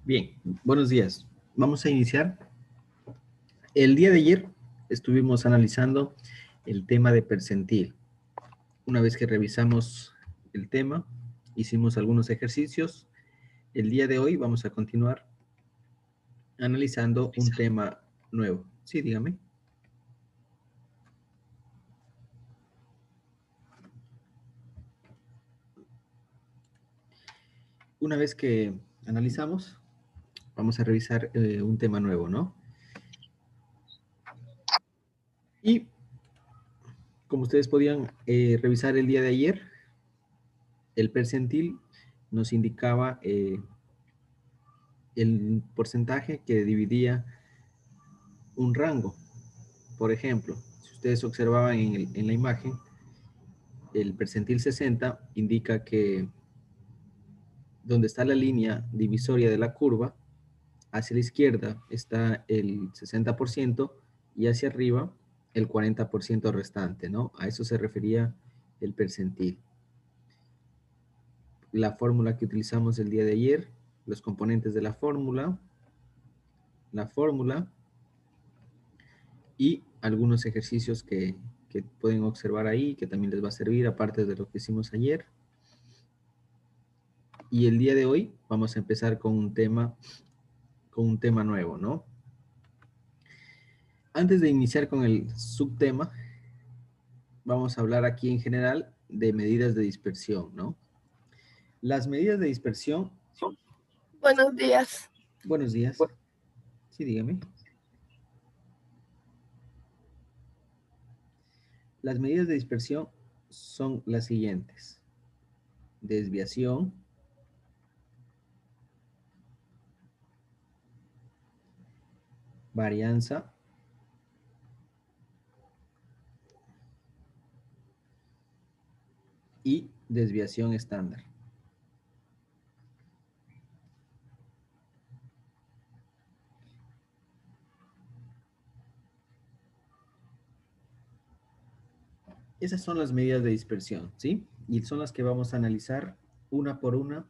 Bien, buenos días. Vamos a iniciar. El día de ayer estuvimos analizando el tema de percentil. Una vez que revisamos el tema, hicimos algunos ejercicios. El día de hoy vamos a continuar analizando un tema nuevo. Sí, dígame. Una vez que analizamos, vamos a revisar un tema nuevo, ¿no? Y como ustedes podían revisar el día de ayer, el percentil nos indicaba el porcentaje que dividía un rango. Por ejemplo, si ustedes observaban en la imagen, el percentil 60 indica que donde está la línea divisoria de la curva, hacia la izquierda está el 60% y hacia arriba el 40% restante, ¿no? A eso se refería el percentil. La fórmula que utilizamos el día de ayer, los componentes de la fórmula y algunos ejercicios que pueden observar ahí, que también les va a servir, aparte de lo que hicimos ayer. Y el día de hoy vamos a empezar con un tema nuevo, ¿no? Antes de iniciar con el subtema, vamos a hablar aquí en general de medidas de dispersión, ¿no? Las medidas de dispersión. Buenos días. Buenos días. Sí, dígame. Las medidas de dispersión son las siguientes: desviación, varianza, y desviación estándar. Esas son las medidas de dispersión, ¿sí? Y son las que vamos a analizar una por una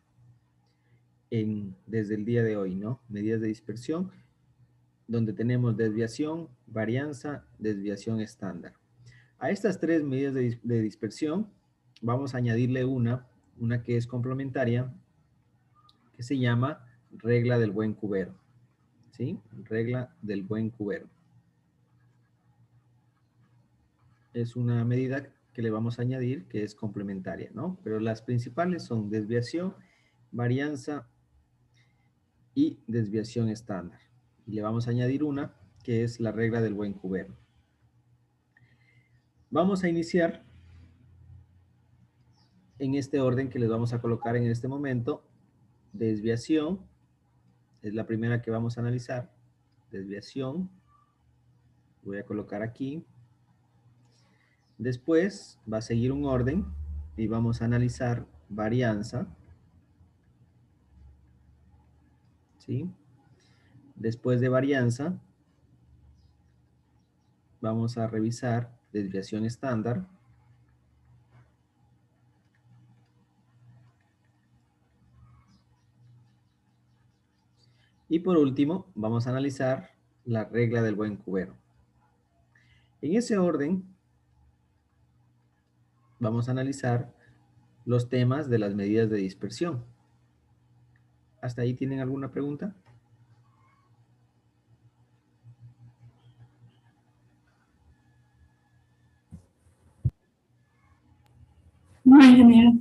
desde el día de hoy, ¿no? Medidas de dispersión, donde tenemos desviación, varianza, desviación estándar. A estas tres medidas de dispersión vamos a añadirle una que es complementaria, que se llama regla del buen cubero, ¿sí? Regla del buen cubero. Es una medida que le vamos a añadir que es complementaria, ¿no? Pero las principales son desviación, varianza y desviación estándar. Y le vamos a añadir una que es la regla del buen cubero. Vamos a iniciar en este orden que les vamos a colocar en este momento. Desviación es la primera que vamos a analizar. Desviación. Voy a colocar aquí. Después va a seguir un orden y vamos a analizar varianza. ¿Sí? Después de varianza, vamos a revisar desviación estándar. Y por último, vamos a analizar la regla del buen cubero. En ese orden, vamos a analizar los temas de las medidas de dispersión. ¿Hasta ahí tienen alguna pregunta? No, ingeniero.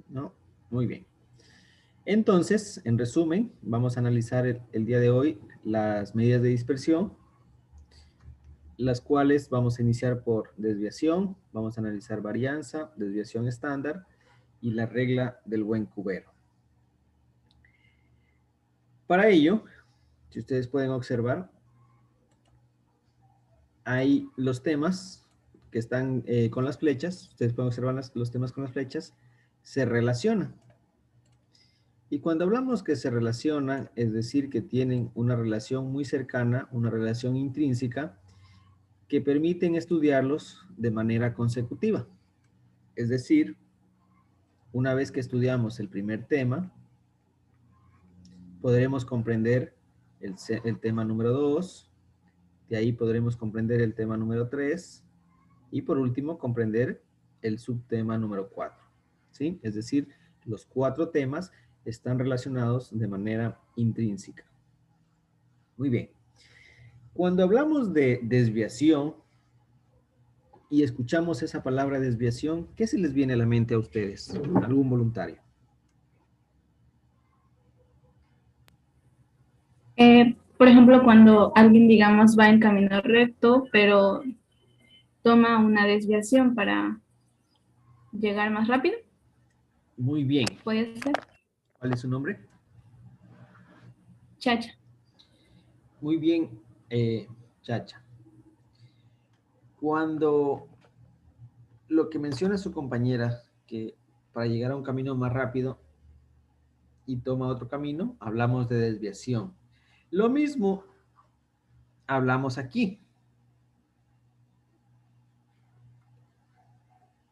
No, muy bien. Entonces, en resumen, vamos a analizar el día de hoy las medidas de dispersión, las cuales vamos a iniciar por desviación, vamos a analizar varianza, desviación estándar y la regla del buen cubero. Para ello, si ustedes pueden observar, hay los temas que están con las flechas, ustedes pueden observar los temas con las flechas, se relacionan. Y cuando hablamos que se relacionan, es decir, que tienen una relación muy cercana, una relación intrínseca, que permiten estudiarlos de manera consecutiva. Es decir, una vez que estudiamos el primer tema, podremos comprender el tema número 2, de ahí podremos comprender el tema número 3 y por último comprender el subtema número 4, ¿sí? Es decir, los 4 temas están relacionados de manera intrínseca. Muy bien. Cuando hablamos de desviación y escuchamos esa palabra desviación, ¿qué se les viene a la mente a ustedes? ¿Algún voluntario? Por ejemplo, cuando alguien, digamos, va en camino recto, pero toma una desviación para llegar más rápido, Muy bien. puede ser. ¿Cuál es su nombre? Chacha. Muy bien, Chacha. Cuando lo que menciona su compañera, que para llegar a un camino más rápido y toma otro camino, hablamos de desviación. Lo mismo hablamos aquí.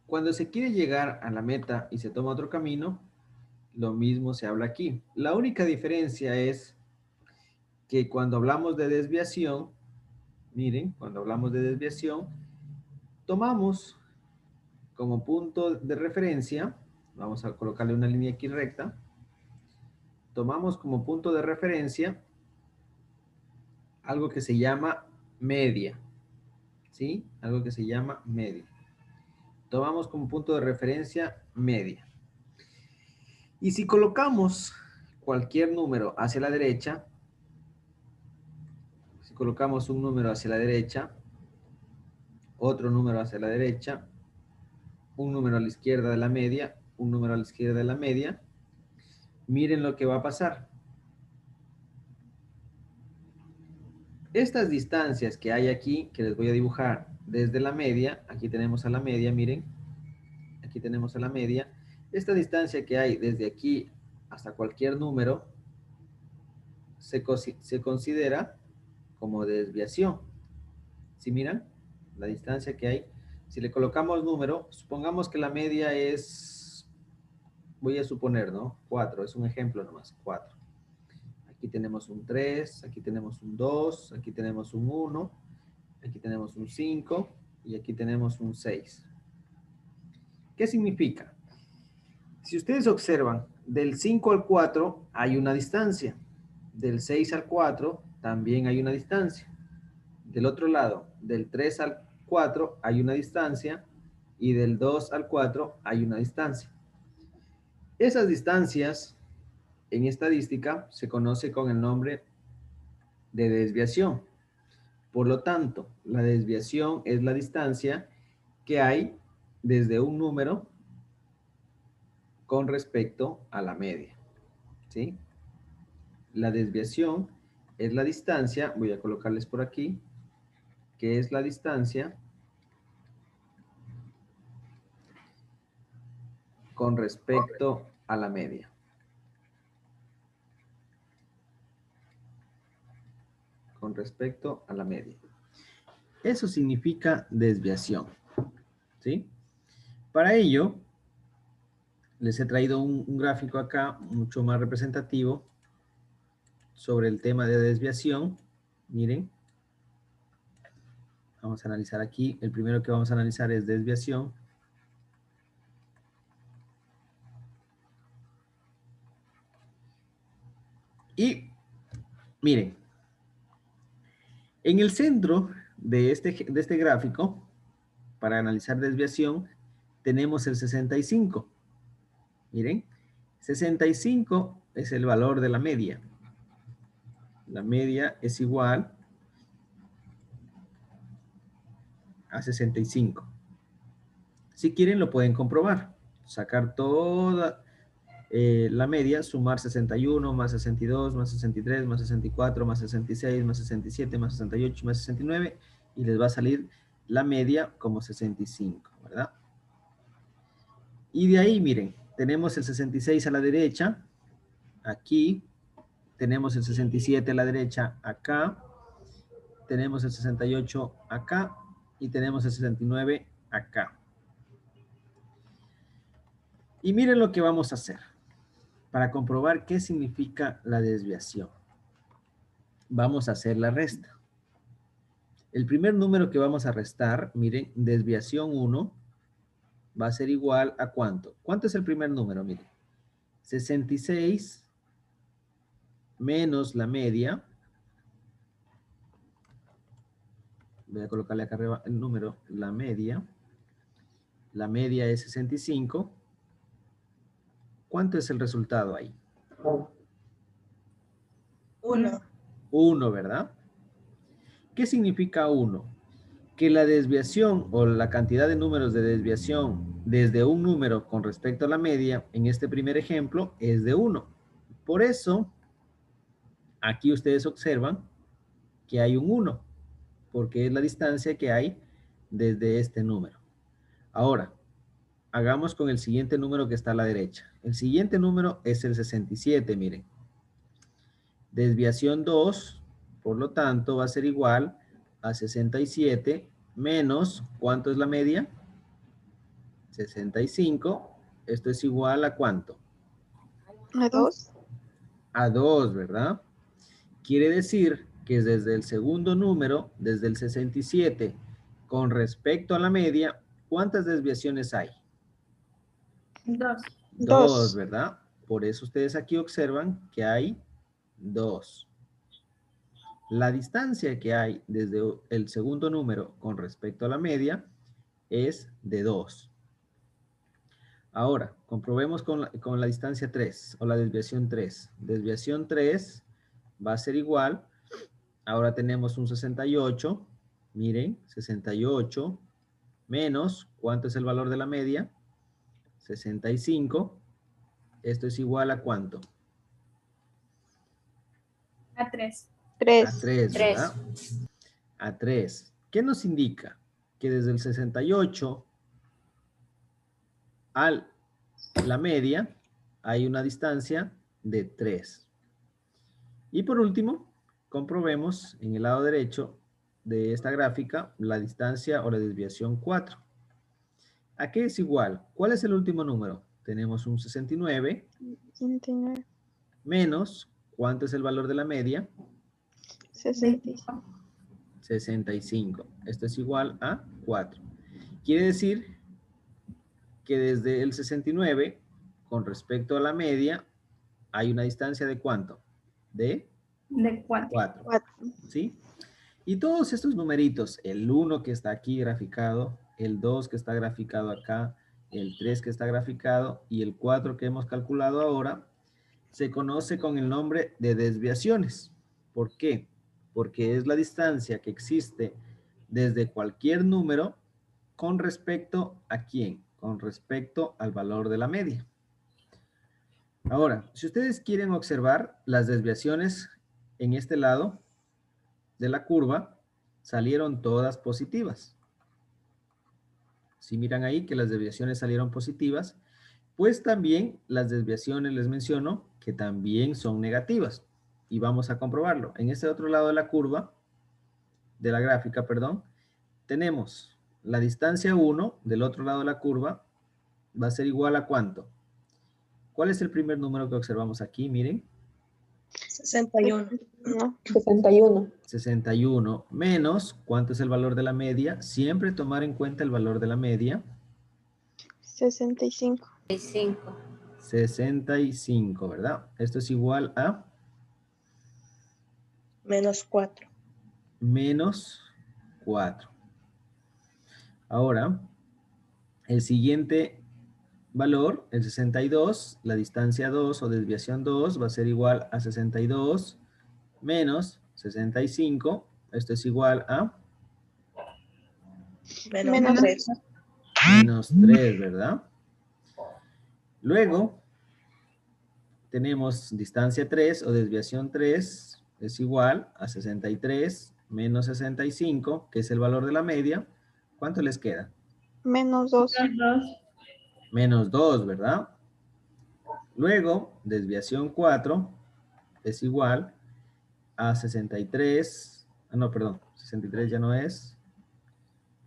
Cuando se quiere llegar a la meta y se toma otro camino, lo mismo se habla aquí. La única diferencia es que cuando hablamos de desviación, miren, cuando hablamos de desviación, tomamos como punto de referencia, vamos a colocarle una línea aquí recta, tomamos como punto de referencia algo que se llama media, ¿sí? Algo que se llama media. Tomamos como punto de referencia media. Y si colocamos cualquier número hacia la derecha, si colocamos un número hacia la derecha, otro número hacia la derecha, un número a la izquierda de la media, un número a la izquierda de la media, miren lo que va a pasar. Estas distancias que hay aquí, que les voy a dibujar desde la media, aquí tenemos a la media, miren, aquí tenemos a la media, esta distancia que hay desde aquí hasta cualquier número se considera como desviación. ¿Sí miran? La distancia que hay. Si le colocamos número, supongamos que la media es, voy a suponer, ¿no? 4, es un ejemplo nomás, 4. Aquí tenemos un 3, aquí tenemos un 2, aquí tenemos un 1, aquí tenemos un 5 y aquí tenemos un 6. ¿Qué significa? Si ustedes observan, del 5 al 4 hay una distancia. Del 6 al 4 también hay una distancia. Del otro lado, del 3 al 4 hay una distancia y del 2 al 4 hay una distancia. Esas distancias en estadística se conoce con el nombre de desviación. Por lo tanto, la desviación es la distancia que hay desde un número con respecto a la media, ¿sí? La desviación es la distancia, voy a colocarles por aquí, que es la distancia con respecto a la media. Con respecto a la media. Eso significa desviación, ¿sí? Para ello, les he traído un gráfico acá, mucho más representativo, sobre el tema de desviación. Miren, vamos a analizar aquí. El primero que vamos a analizar es desviación. Y miren, en el centro de este gráfico, para analizar desviación, tenemos el 65. Miren, 65 es el valor de la media. La media es igual a 65. Si quieren, lo pueden comprobar. Sacar toda la media, sumar 61 más 62 más 63 más 64 más 66 más 67 más 68 más 69 y les va a salir la media como 65, ¿verdad? Y de ahí, miren, tenemos el 66 a la derecha, aquí, tenemos el 67 a la derecha, acá, tenemos el 68 acá y tenemos el 69 acá. Y miren lo que vamos a hacer. para comprobar qué significa la desviación. Vamos a hacer la resta. El primer número que vamos a restar, miren, desviación 1 va a ser igual a ¿cuánto? ¿Cuánto es el primer número? Miren, 66 menos la media. Voy a colocarle acá arriba el número, la media. La media es 65. ¿Cuánto es el resultado ahí? 1. 1, ¿verdad? ¿Qué significa 1? Que la desviación o la cantidad de números de desviación desde un número con respecto a la media, en este primer ejemplo, es de 1. Por eso, aquí ustedes observan que hay un 1, porque es la distancia que hay desde este número. Ahora, hagamos con el siguiente número que está a la derecha. El siguiente número es el 67, miren. Desviación 2, por lo tanto, va a ser igual a 67 menos, ¿cuánto es la media? 65. Esto es igual a ¿cuánto? A 2. A 2, ¿verdad? Quiere decir que desde el segundo número, desde el 67, con respecto a la media, ¿cuántas desviaciones hay? 2. 2, ¿verdad? Por eso ustedes aquí observan que hay 2. La distancia que hay desde el segundo número con respecto a la media es de 2. Ahora, comprobemos con la distancia 3 o la desviación 3. Desviación 3 va a ser igual. Ahora tenemos un 68. Miren, 68 menos, ¿cuánto es el valor de la media? 65. Esto es igual a ¿cuánto? A 3. A 3, ¿verdad? A 3. ¿Qué nos indica? Que desde el 68 a la media hay una distancia de 3. Y por último, comprobemos en el lado derecho de esta gráfica la distancia o la desviación 4. ¿A qué es igual? ¿Cuál es el último número? Tenemos un 69 menos, ¿cuánto es el valor de la media? 65. 65. Esto es igual a 4. Quiere decir que desde el 69, con respecto a la media, hay una distancia de ¿cuánto? De 4. ¿Sí? Y todos estos numeritos, el 1 que está aquí graficado, el 2 que está graficado acá, el 3 que está graficado y el 4 que hemos calculado ahora, se conoce con el nombre de desviaciones. ¿Por qué? Porque es la distancia que existe desde cualquier número con respecto a quién, con respecto al valor de la media. Ahora, si ustedes quieren observar las desviaciones en este lado de la curva, salieron todas positivas. Si miran ahí que las desviaciones salieron positivas, pues también las desviaciones les menciono que también son negativas. Y vamos a comprobarlo. En este otro lado de la curva, de la gráfica, perdón, tenemos la distancia 1 del otro lado de la curva va a ser igual a ¿cuánto? ¿Cuál es el primer número que observamos aquí? Miren. 61. 61 menos, ¿cuánto es el valor de la media? Siempre tomar en cuenta el valor de la media. 65. 65, ¿verdad? Esto es igual a Menos 4. menos 4. Ahora, el siguiente valor, el 62, la distancia 2 o desviación 2 va a ser igual a 62 menos 65. Esto es igual a Menos 3. menos 3, ¿verdad? Luego, tenemos distancia 3 o desviación 3 es igual a 63 menos 65, que es el valor de la media. ¿Cuánto les queda? Menos 2. Menos 2, ¿verdad? Luego, desviación 4 es igual a 63. No, perdón, 63 ya no es.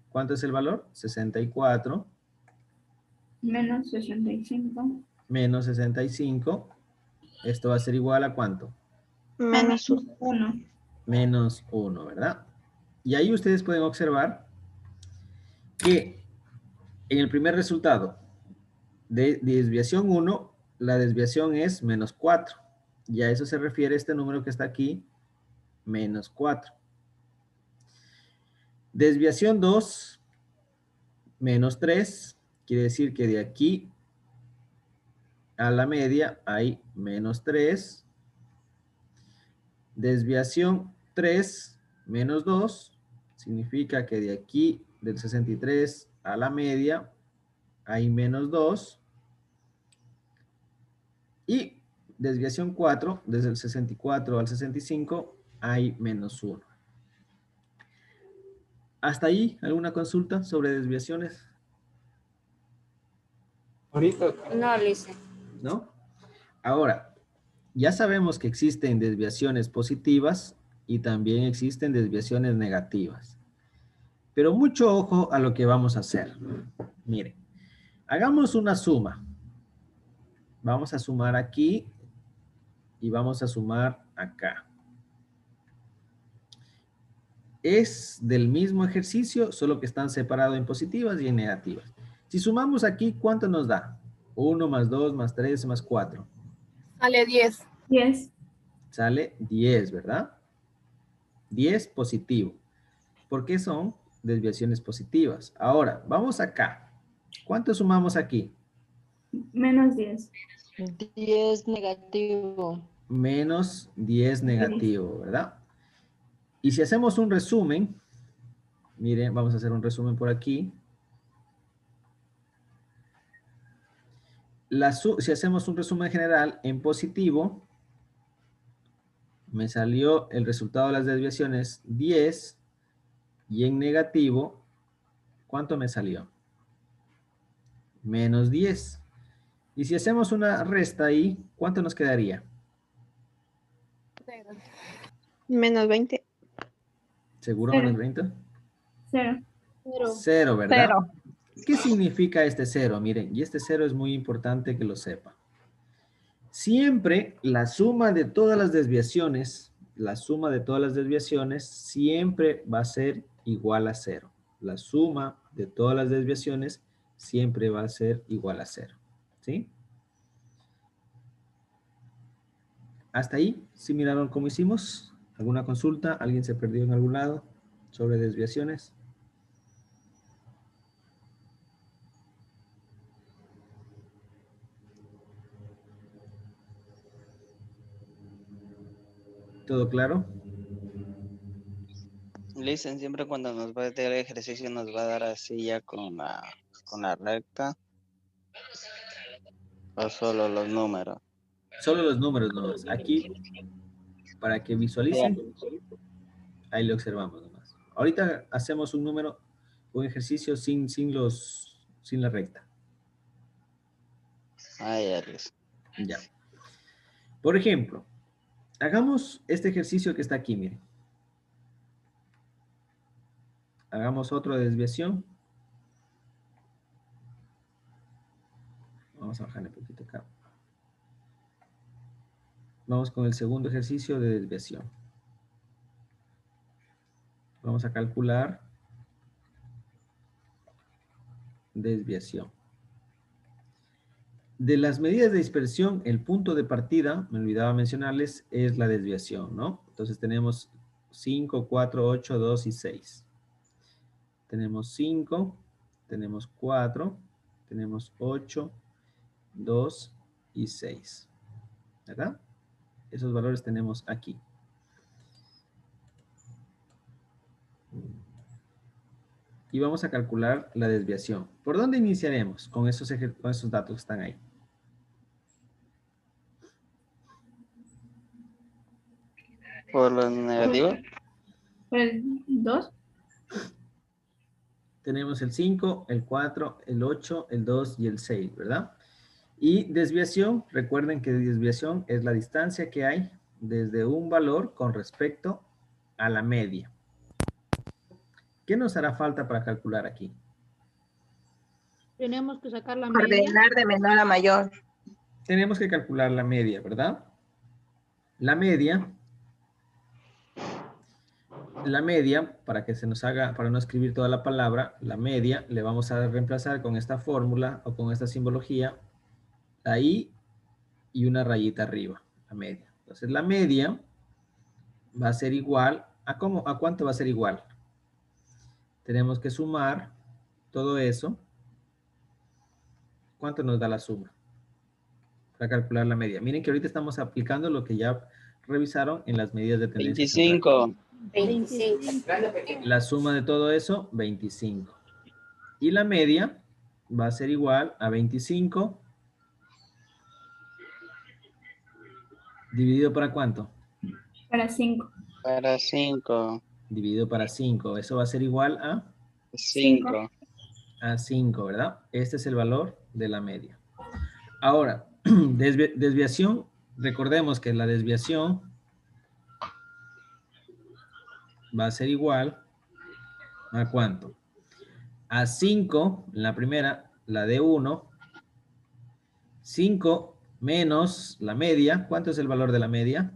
¿Cuánto es el valor? 64. Menos 65. Menos 65. Esto va a ser igual a ¿cuánto? Menos 1. 1. Menos 1, ¿verdad? Y ahí ustedes pueden observar que en el primer resultado de desviación 1, la desviación es menos 4. Y a eso se refiere este número que está aquí, menos 4. Desviación 2, menos 3, quiere decir que de aquí a la media hay menos 3. Desviación 3, menos 2, significa que de aquí del 63 a la media hay menos 2. Y desviación 4, desde el 64 al 65, hay menos 1. ¿Hasta ahí alguna consulta sobre desviaciones? Ahorita. No, Lice. ¿No? Ahora, ya sabemos que existen desviaciones positivas y también existen desviaciones negativas. Pero mucho ojo a lo que vamos a hacer. Miren, hagamos una suma. Vamos a sumar aquí y vamos a sumar acá. Es del mismo ejercicio, solo que están separados en positivas y en negativas. Si sumamos aquí, ¿cuánto nos da? 1 más 2 más 3 más 4. Sale 10. 10. Sale 10, ¿verdad? 10 positivo. Porque son desviaciones positivas. Ahora, vamos acá. ¿Cuánto sumamos aquí? Menos 10. 10 negativo. Menos 10 negativo, ¿verdad? Y si hacemos un resumen, miren, vamos a hacer un resumen por aquí. Si hacemos un resumen general en positivo, me salió el resultado de las desviaciones 10 y en negativo, ¿cuánto me salió? Menos 10. Y si hacemos una resta ahí, ¿cuánto nos quedaría? Menos 20. ¿Seguro Cero. menos 20? 0. 0, ¿verdad? Cero. ¿Qué significa este 0? Miren, y este 0 es muy importante que lo sepa. Siempre la suma de todas las desviaciones, siempre va a ser igual a 0. La suma de todas las desviaciones siempre va a ser igual a 0. ¿Sí? ¿Hasta ahí? ¿Sí miraron cómo hicimos? ¿Alguna consulta? ¿Alguien se perdió en algún lado sobre desviaciones? ¿Todo claro? Listen, siempre cuando nos va a dar el ejercicio nos va a dar así ya con la recta o solo los números. Solo los números nomás. Aquí, para que visualicen, ahí lo observamos nomás. Ahorita hacemos un ejercicio sin la recta. Ahí, Alice. Ya. Por ejemplo, hagamos este ejercicio que está aquí, miren. Hagamos otro de desviación. Vamos a bajarle un poquito acá. Vamos con el segundo ejercicio de desviación. Vamos a calcular desviación. De las medidas de dispersión, el punto de partida, me olvidaba mencionarles, es la desviación, ¿no? Entonces tenemos 5, 4, 8, 2 y 6. Tenemos 5, tenemos 4, tenemos 8, 2 y 6. ¿Verdad? Esos valores tenemos aquí. Y vamos a calcular la desviación. ¿Por dónde iniciaremos con esos datos que están ahí? Por los negativos. Por el 2. Tenemos el 5, el 4, el 8, el 2 y el 6, ¿verdad? Y desviación, recuerden que desviación es la distancia que hay desde un valor con respecto a la media. ¿Qué nos hará falta para calcular aquí? Tenemos que sacar la media. Ordenar de menor a mayor. Tenemos que calcular la media, ¿verdad? La media, para que se nos haga, para no escribir toda la palabra, la media le vamos a reemplazar con esta fórmula o con esta simbología, la I y una rayita arriba, la media. Entonces la media va a ser igual, ¿a cuánto va a ser igual? Tenemos que sumar todo eso. ¿Cuánto nos da la suma? Para calcular la media. Miren que ahorita estamos aplicando lo que ya revisaron en las medidas de tendencia central. 25. La suma de todo eso, 25. Y la media va a ser igual a 25 dividido para ¿cuánto? Para 5. Para 5. Dividido para 5. Eso va a ser igual a 5. 5, ¿verdad? Este es el valor de la media. Ahora, desviación. Recordemos que la desviación va a ser igual a ¿cuánto? A 5, en la primera, la de 1. 5 menos la media. ¿Cuánto es el valor de la media?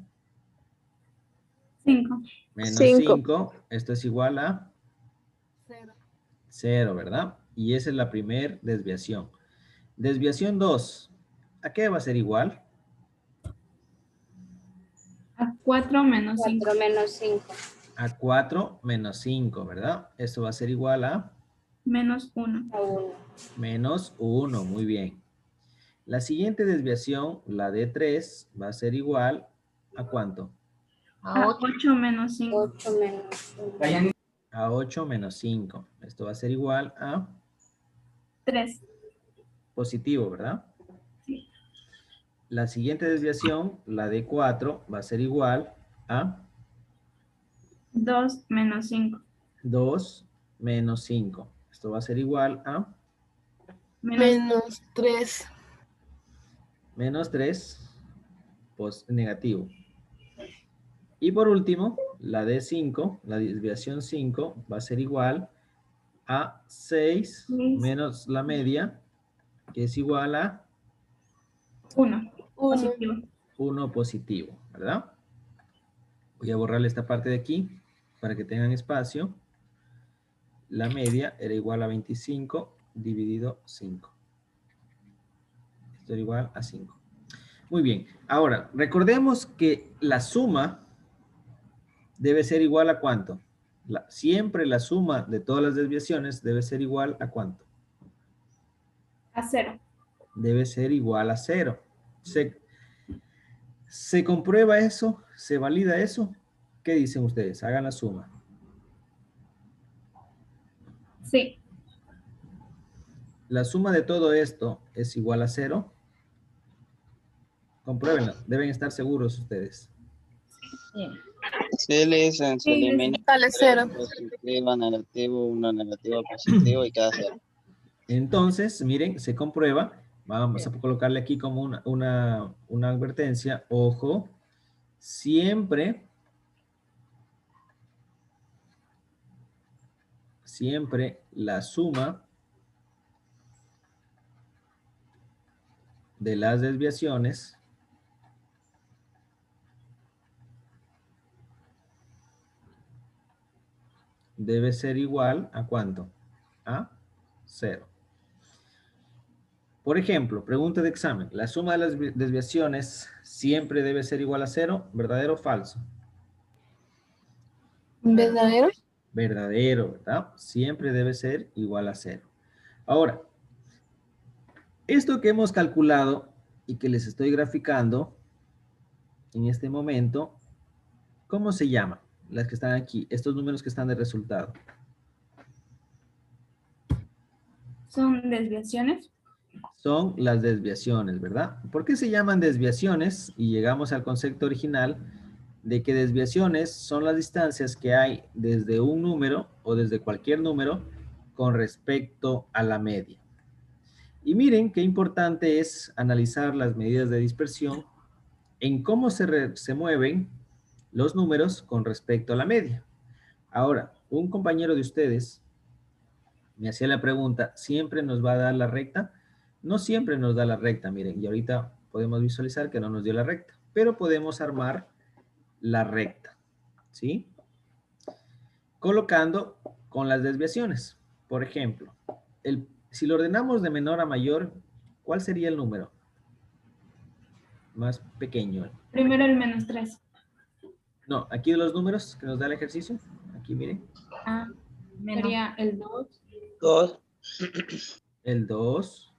5. Menos 5. 5. Esto es igual a 0, ¿verdad? Y esa es la primera desviación. Desviación 2. ¿A qué va a ser igual? A 4 menos 5. 4 menos 5. A 4 menos 5, ¿verdad? Esto va a ser igual a Menos 1. A 1. menos 1. Muy bien. La siguiente desviación, la de 3, va a ser igual a ¿cuánto? A 8 menos 5. 8 menos 1. A 8 menos 5. Esto va a ser igual a 3. positivo, ¿verdad? Sí. La siguiente desviación, la de 4, va a ser igual a 2 menos 5. 2 menos 5. Esto va a ser igual a Menos 3. menos 3, pues negativo. Y por último, la de 5, la desviación 5, va a ser igual a 6 menos la media, que es igual a 1. Positivo. 1 positivo, ¿verdad? Voy a borrarle esta parte de aquí para que tengan espacio. La media era igual a 25 dividido 5. Esto era igual a 5. Muy bien. Ahora, recordemos que la suma debe ser igual a ¿cuánto? Siempre la suma de todas las desviaciones debe ser igual a ¿cuánto? A 0. Debe ser igual a 0. ¿Se comprueba eso? ¿Se valida eso? ¿Qué dicen ustedes? Hagan la suma. Sí. La suma de todo esto es igual a 0. Compruébenlo. Deben estar seguros ustedes. Sí, le dicen, se Sí, elimina sale 0. positivo, negativo, 1 negativo, positivo y cada 0. Entonces, miren, se comprueba. Vamos a colocarle aquí como una advertencia. Ojo, siempre la suma de las desviaciones debe ser igual a ¿cuánto? A 0. Por ejemplo, pregunta de examen. ¿La suma de las desviaciones siempre debe ser igual a 0? ¿Verdadero o falso? ¿Verdadero? Verdadero, ¿verdad? Siempre debe ser igual a 0. Ahora, esto que hemos calculado y que les estoy graficando en este momento, ¿cómo se llama? Las que están aquí, estos números que están de resultado. ¿Son desviaciones? Son las desviaciones, ¿verdad? ¿Por qué se llaman desviaciones? Y llegamos al concepto original de que desviaciones son las distancias que hay desde un número o desde cualquier número con respecto a la media. Y miren qué importante es analizar las medidas de dispersión en cómo se mueven los números con respecto a la media. Ahora, un compañero de ustedes me hacía la pregunta, ¿siempre nos va a dar la recta? No siempre nos da la recta, miren, y ahorita podemos visualizar que no nos dio la recta. pero podemos armar la recta, ¿sí? Colocando con las desviaciones. Por ejemplo, si lo ordenamos de menor a mayor, ¿cuál sería el número más pequeño? Primero el -3. No, aquí de los números que nos da el ejercicio. Aquí, miren. Ah, sería el 2. 2, El 2.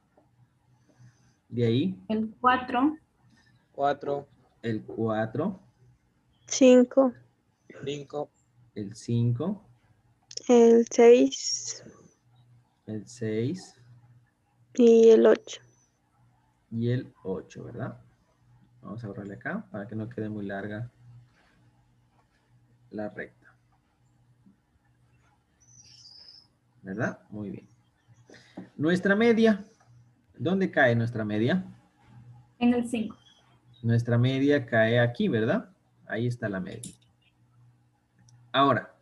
De ahí, El 4. 4, el 4. 5, 5, El 5. el 6 El 6. y el 8. Y el 8, ¿verdad? Vamos a borrarle acá para que no quede muy larga la recta. ¿Verdad? Muy bien. Nuestra media. ¿Dónde cae nuestra media? En el 5. Nuestra media cae aquí, ¿verdad? Ahí está la media. Ahora,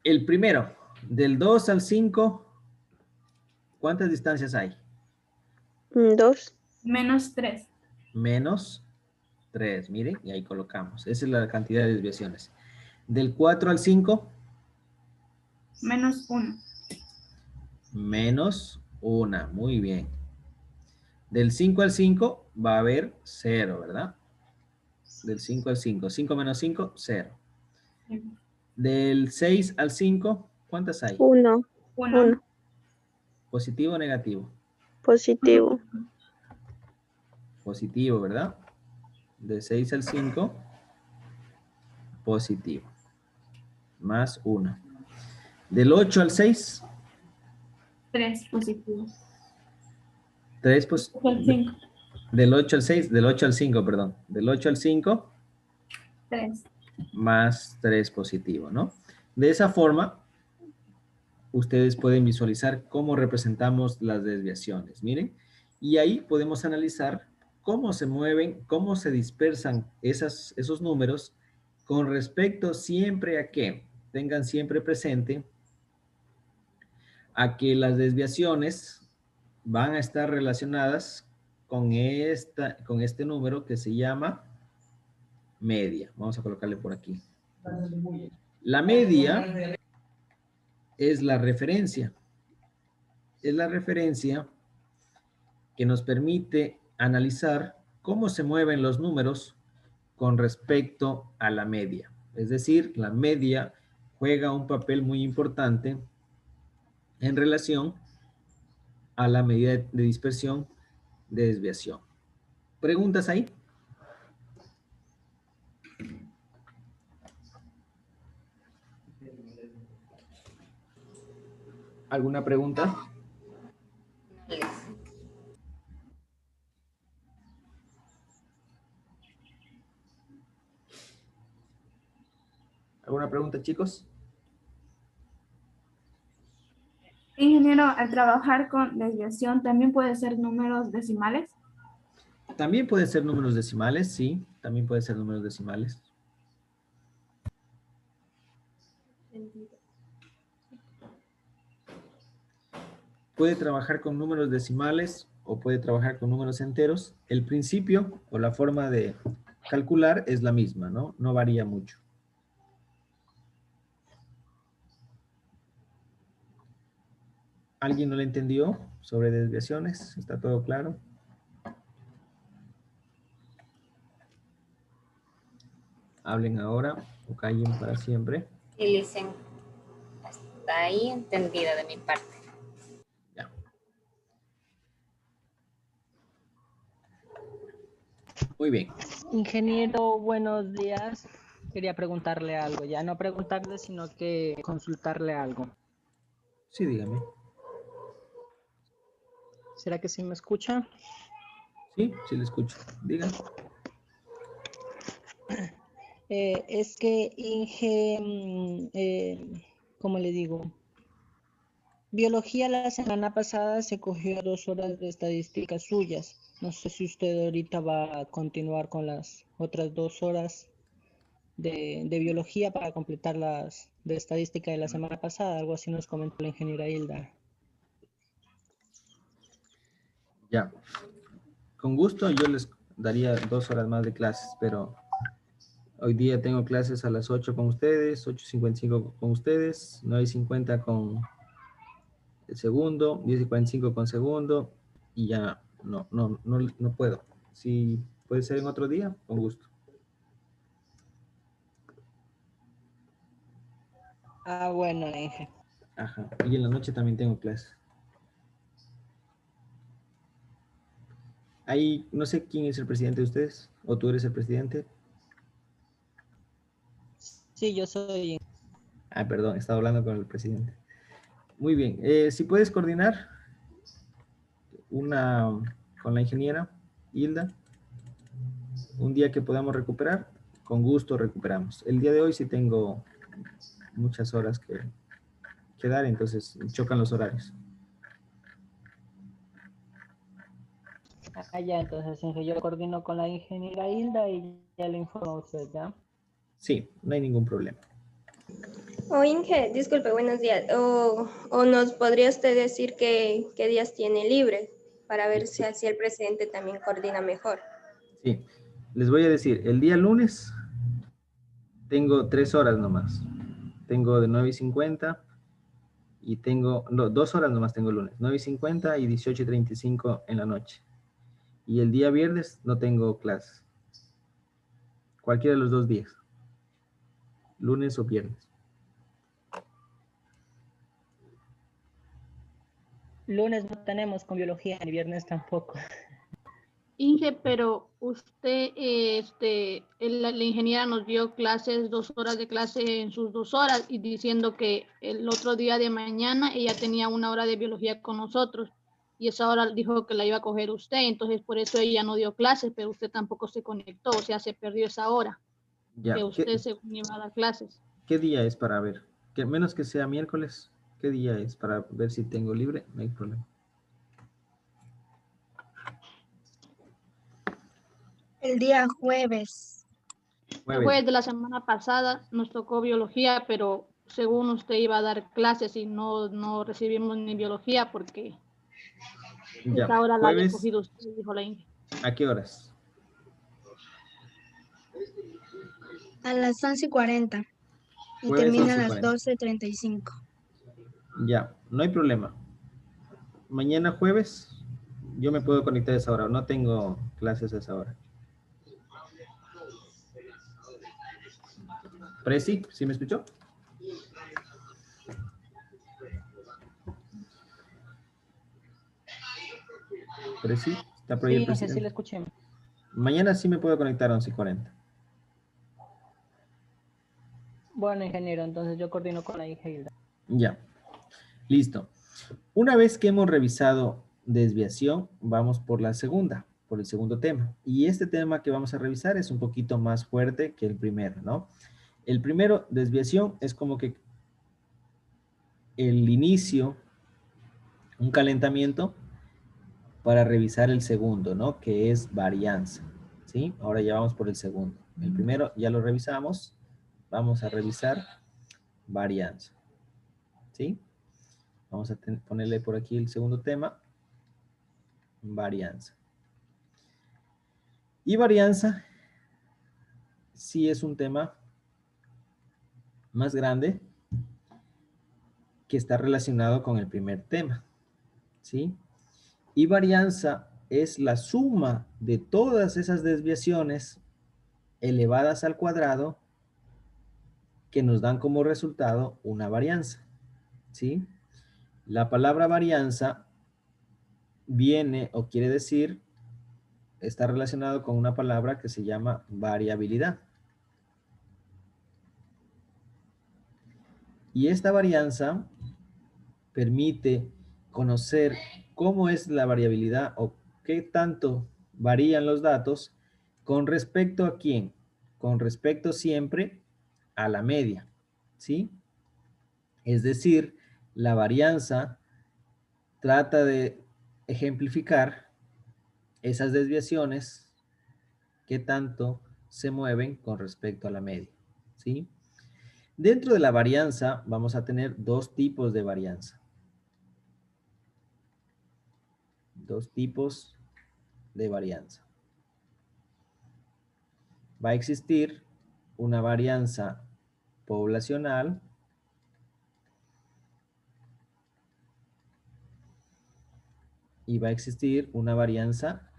el primero, del 2 al 5, ¿cuántas distancias hay? 2, -3. Menos 3, miren, y ahí colocamos. Esa es la cantidad de desviaciones. Del 4 al 5, -1. menos 1, muy bien. Del 5 al 5 va a haber 0, ¿verdad? Del 5 al 5. 5 menos 5, 0. Del 6 al 5, ¿cuántas hay? 1, 1. 1, ¿Positivo o negativo? positivo, Positivo, ¿verdad? De 6 al 5, positivo. Más 1. Del 8 al 6, 3 positivos. 3, pues. El 5. Del 8 al 6, del 8 al 5, perdón. Del 8 al 5, 3. más 3 positivo, ¿no? De esa forma, ustedes pueden visualizar cómo representamos las desviaciones. Miren, y ahí podemos analizar cómo se mueven, cómo se dispersan esos números con respecto siempre a que tengan siempre presente a que las desviaciones van a estar relacionadas con este número que se llama media. Vamos a colocarle por aquí. La media es la referencia. Es la referencia que nos permite analizar cómo se mueven los números con respecto a la media. Es decir, la media juega un papel muy importante en relación a la medida de dispersión de desviación. ¿Preguntas ahí? ¿Alguna pregunta? ¿Alguna pregunta, chicos? Ingeniero, al trabajar con desviación, ¿también puede ser números decimales? También pueden ser números decimales, sí. También pueden ser números decimales. Puede trabajar con números decimales o puede trabajar con números enteros. El principio o la forma de calcular es la misma, ¿no? No varía mucho. ¿Alguien no le entendió sobre desviaciones? ¿Está todo claro? Hablen ahora o callen para siempre. Y dicen, hasta ahí entendida de mi parte. Ya. Muy bien. Ingeniero, buenos días. Quería preguntarle algo, ya no preguntarle, sino que consultarle algo. Sí, dígame. ¿Será que sí me escucha? Sí, sí le escucho. Diga. Es que ¿cómo le digo? Biología la semana pasada se cogió 2 horas de estadísticas suyas. No sé si usted ahorita va a continuar con las otras 2 horas de biología para completar las de estadística de la semana pasada. Algo así nos comentó la ingeniera Hilda. Ya. Con gusto yo daría 2 horas más de clases, pero hoy día tengo clases a las 8 con ustedes, 8:55 con ustedes, 9:50 con el segundo, 10:45 con segundo, y ya no puedo. Si puede ser en otro día, con gusto. Ah, bueno, Inge. Ajá, y en la noche también tengo clases. Ahí, no sé quién es el presidente de ustedes, o tú eres el presidente. Sí, yo soy. Ah, perdón, estaba hablando con el presidente. Muy bien, si puedes coordinar con la ingeniera Hilda, un día que podamos recuperar, con gusto recuperamos. El día de hoy sí tengo muchas horas que dar, entonces chocan los horarios. Ah, ya, entonces Inge, yo coordino con la ingeniera Hilda y ya le informo a usted, ¿ya? Sí, no hay ningún problema. O Inge, disculpe, buenos días. O nos podría usted decir qué días tiene libre para ver si así el presidente también coordina mejor. Sí, les voy a decir, el día lunes tengo 3 horas nomás. Tengo de 9:50 y tengo, no, 2 horas nomás tengo el lunes, 9:50 y 18:35 en la noche. Y el día viernes no tengo clases. Cualquiera de los 2 días, lunes o viernes. Lunes no tenemos con biología, ni viernes tampoco. Inge, pero usted, la ingeniera nos dio clases, 2 horas de clase en sus 2 horas y diciendo que el otro día de mañana ella tenía 1 hora de biología con nosotros y esa hora dijo que la iba a coger usted, entonces por eso ella no dio clases, pero usted tampoco se conectó, o sea, se perdió esa hora Ya, que usted se iba a dar clases. ¿qué día es para ver? Que menos que sea miércoles, ¿qué día es para ver si tengo libre? No hay problema. El día jueves. El jueves de la semana pasada nos tocó biología, pero según usted iba a dar clases y no recibimos ni biología porque Ya, esta hora la había jueves, cogido usted, dijo la Inge. ¿a qué horas? A las 11:40. Y Jueves termina a las 11:40. 12:35. Ya, no hay problema. Mañana jueves, yo me puedo conectar a esa hora, no tengo clases a esa hora. Presi, ¿sí me escuchó? Presi, está por ahí el Sí, Inge, sí presidente. le escuché. Mañana sí me puedo conectar a 11:40. Bueno, ingeniero, entonces yo coordino con la Inge Hilda. Ya, listo. Una vez que hemos revisado desviación, vamos por la segunda, por el segundo tema. Y este tema que vamos a revisar es un poquito más fuerte que el primero, ¿no? El primero, desviación, es como que el inicio, un calentamiento para revisar el segundo, ¿no? Que es varianza, ¿sí? Ahora ya vamos por el segundo. El primero ya lo revisamos, vamos a revisar varianza, ¿sí? Vamos a ponerle por aquí el segundo tema, varianza. Y varianza sí es un tema más grande que está relacionado con el primer tema, ¿sí? Y varianza es la suma de todas esas desviaciones elevadas al cuadrado que nos dan como resultado una varianza, ¿sí? La palabra varianza viene o quiere decir, está relacionado con una palabra que se llama variabilidad. Y esta varianza permite conocer cómo es la variabilidad o qué tanto varían los datos con respecto a quién, con respecto siempre a la media, ¿sí? Es decir, la varianza trata de ejemplificar esas desviaciones que tanto se mueven con respecto a la media, ¿sí? Dentro de la varianza vamos a tener 2 tipos de varianza. 2 tipos de varianza. va a existir una varianza poblacional y va a existir una varianza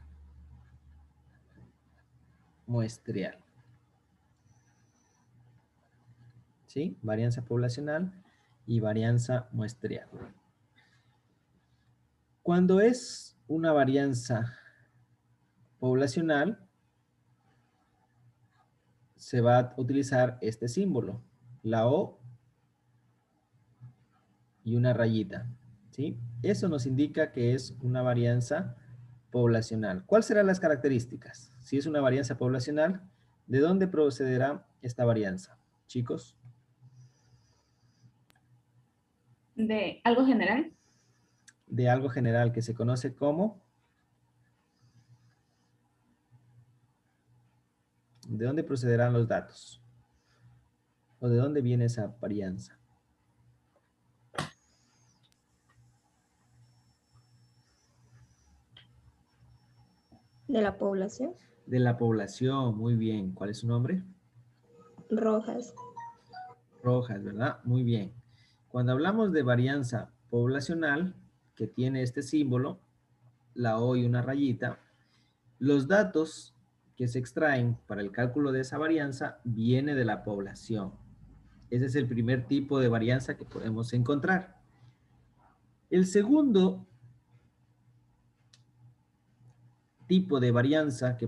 muestreal. ¿Sí? Varianza poblacional y varianza muestreal. Cuando es una varianza poblacional, se va a utilizar este símbolo, la O y una rayita, ¿sí? Eso nos indica que es una varianza poblacional. ¿Cuáles serán las características? Si es una varianza poblacional, ¿de dónde procederá esta varianza? Chicos. ¿De algo general? De algo general que se conoce como... ¿De dónde procederán los datos? ¿O de dónde viene esa varianza? De la población. De la población, muy bien. ¿Cuál es su nombre? Rojas. Rojas, ¿verdad? Muy bien. Cuando hablamos de varianza poblacional, que tiene este símbolo, la O y una rayita, los datos que se extraen para el cálculo de esa varianza viene de la población. Ese es el primer tipo de varianza que podemos encontrar. El segundo tipo de varianza que